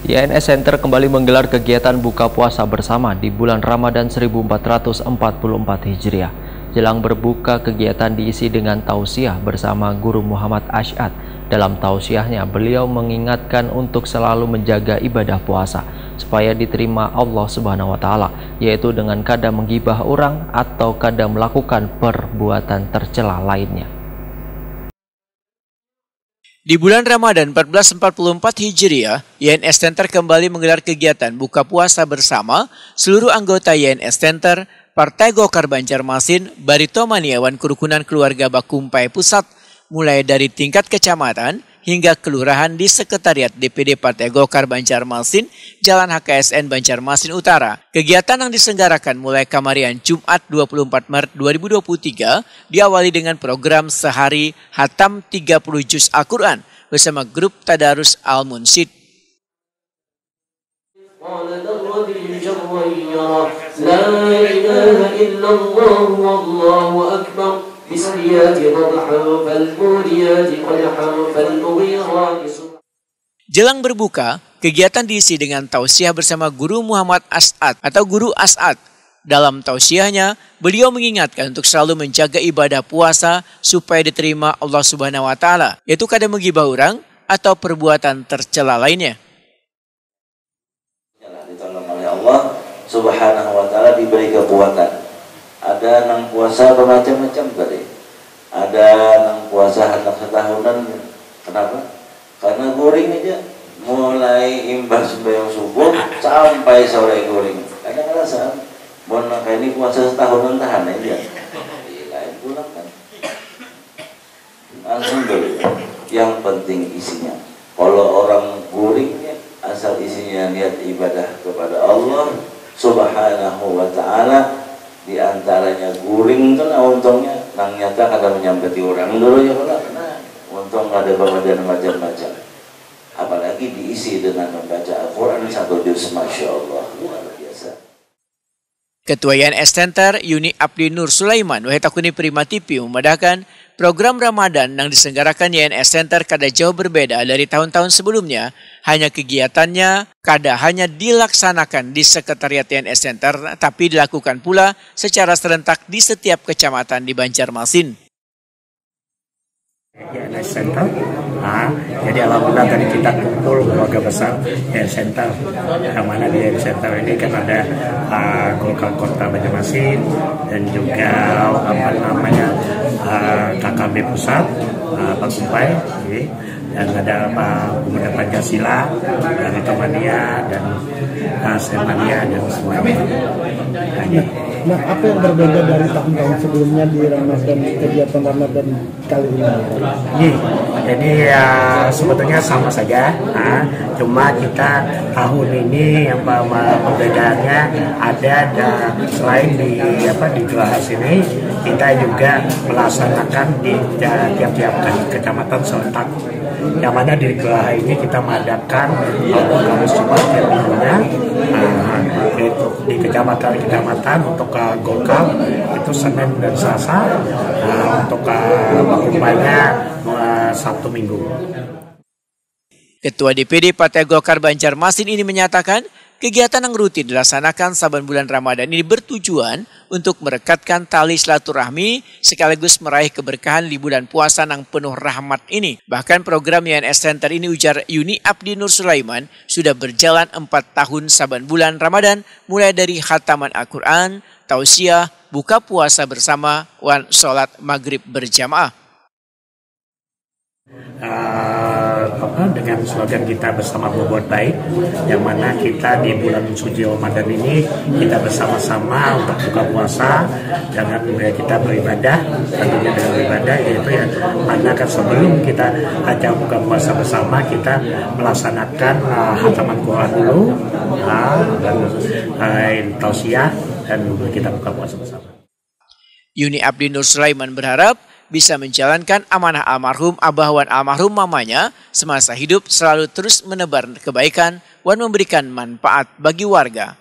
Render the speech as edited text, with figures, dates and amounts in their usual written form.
YNS Center kembali menggelar kegiatan buka puasa bersama di bulan Ramadan 1444 Hijriah. Jelang berbuka, kegiatan diisi dengan tausiah bersama Guru Muhammad Ash'ad. Dalam tausiahnya, beliau mengingatkan untuk selalu menjaga ibadah puasa supaya diterima Allah Subhanahu wa Ta'ala, yaitu dengan kada menggibah orang atau kada melakukan perbuatan tercela lainnya. Di bulan Ramadan 1444 Hijriah, YNS Center kembali menggelar kegiatan buka puasa bersama seluruh anggota YNS Center, Partai Golkar Banjarmasin, Barito Maniawan Kerukunan Keluarga Bakumpai Pusat, mulai dari tingkat kecamatan hingga kelurahan di Sekretariat DPD Partai Golkar Banjarmasin, Jalan HKSN Banjarmasin Utara. Kegiatan yang diselenggarakan mulai Kamarian Jumat 24 Maret 2023 diawali dengan program sehari hatam 30 juz Al-Quran bersama grup Tadarus Al-Munsyid. Jelang berbuka, kegiatan diisi dengan tausiah bersama Guru Muhammad Ash'ad atau Guru Ash'ad. Dalam tausiahnya, beliau mengingatkan untuk selalu menjaga ibadah puasa supaya diterima Allah Subhanahu wa Ta'ala, yaitu kada menggibah orang atau perbuatan tercela lainnya. Ditolong oleh Allah Subhanahu wa Ta'ala, diberi kekuatan. Ada nang puasa bermacam-macam tadi. Ada nang puasa anak setahunan. Kenapa? Karena goring aja. Mulai imbas sembahyang subuh sampai sore goring. Karena ngerasa mau kayak ini puasa setahunan tahan aja. Lain pulang kan. Langsung dulu. Yang penting isinya. Kalau orang goringnya asal isinya niat ibadah kepada Allah Subhanahu wa Ta'ala. Di antaranya guring itu nah untungnya nang nyata kada menyampaikan orang dulu ya kalau nah untung ada pembacaan macam-macam, apalagi diisi dengan membaca Al-Quran 1 juz, Masya Allah, luar biasa. Ketua YNS Center Yuni Abdi Nur Sulaiman Wahitakuni Prima TV memandangkan program Ramadan yang diselenggarakan YNS Center kada jauh berbeda dari tahun-tahun sebelumnya. Hanya kegiatannya kada hanya dilaksanakan di Sekretariat YNS Center, tapi dilakukan pula secara serentak di setiap kecamatan di Banjarmasin. YNS Center, jadi alhamdulillah tadi kita kumpul keluarga besar YNS Center, yang mana di YNS Center ini kan ada Golkar Kota Banjarmasin dan juga apa namanya KKB Pusat, Pak Kumpai, dan ada Pak Pemuda Pancasila, dari Tomania dan Semania dan semuanya. Nah, apa yang berbeda dari tahun-tahun sebelumnya di Ramadan, kegiatan Ramadan kali ini? Jadi ya sebetulnya sama saja, cuma kita tahun ini yang perbedaannya ada selain di Geraha sini, kita juga melaksanakan di tiap-tiap kecamatan serentak. Yang mana di Geraha ini kita mengadakan Kamis Jumat tiap minggunya, yaitu di kecamatan untuk Golkar itu Senin dan Selasa, untuk Bakumpainya Sabtu Minggu. Ketua DPD Partai Golkar Banjarmasin ini menyatakan kegiatan yang rutin dilaksanakan saban bulan Ramadan ini bertujuan untuk merekatkan tali silaturahmi sekaligus meraih keberkahan di bulan puasa yang penuh rahmat ini. Bahkan program YNS Center ini, ujar Yuni Abdi Nur Sulaiman, sudah berjalan 4 tahun saban bulan Ramadan, mulai dari khataman Al-Quran, tausiah, buka puasa bersama, wan sholat maghrib berjamaah. Dengan slogan kita bersama berbuat baik, yang mana kita di bulan suci Ramadan ini kita bersama-sama untuk buka puasa dengan kita beribadah, tentunya dengan beribadah yaitu ya mana kan sebelum kita acara buka puasa bersama kita melaksanakan khataman Quran dulu dan tausiah dan kita buka puasa bersama. Yuni Abdi Nur Sulaiman berharap bisa menjalankan amanah almarhum Abah wan almarhum mamanya semasa hidup, selalu terus menebar kebaikan wan memberikan manfaat bagi warga.